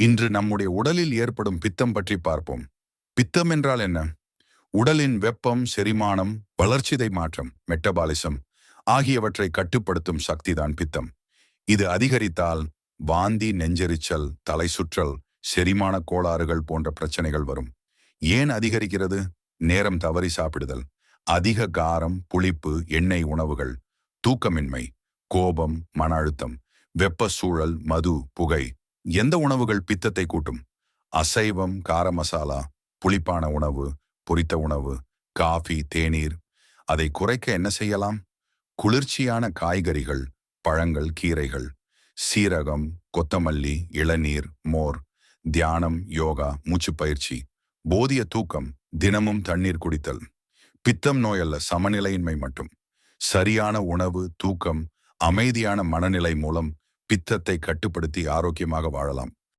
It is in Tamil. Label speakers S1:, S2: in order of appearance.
S1: இன்று நம்முடைய உடலில் ஏற்படும் பித்தம் பற்றி பார்ப்போம். பித்தம் என்றால் என்ன? உடலின் வெப்பம், செரிமானம், வளர்சிதை மாற்றம், மெட்டபாலிசம் ஆகியவற்றை கட்டுப்படுத்தும் சக்திதான் பித்தம். இது அதிகரித்தால் வாந்தி, நெஞ்செரிச்சல், தலை சுற்றல், செரிமான கோளாறுகள் போன்ற பிரச்சனைகள் வரும். ஏன் அதிகரிக்கிறது? நேரம் தவறி சாப்பிடுதல், அதிக காரம், புளிப்பு, எண்ணெய் உணவுகள், தூக்கமின்மை, கோபம், மன அழுத்தம், வெப்ப சூழல், மது, புகை. எந்த உணவுகள் பித்தத்தை கூட்டும்? அசைவம், கார மசாலா, புளிப்பான உணவு, பொரித்த உணவு, காஃபி, தேநீர். அதை குறைக்க என்ன செய்யலாம்? குளிர்ச்சியான காய்கறிகள், பழங்கள், கீரைகள், சீரகம், கொத்தமல்லி, இளநீர், மோர், தியானம், யோகா, மூச்சுப்பயிற்சி, போதிய தூக்கம், தினமும் தண்ணீர் குடித்தல். பித்தம் நோயல்ல, சமநிலையின்மை மட்டும். சரியான உணவு, தூக்கம், அமைதியான மனநிலை மூலம் பித்தத்தை கட்டுப்படுத்தி ஆரோக்கியமாக வாழலாம்.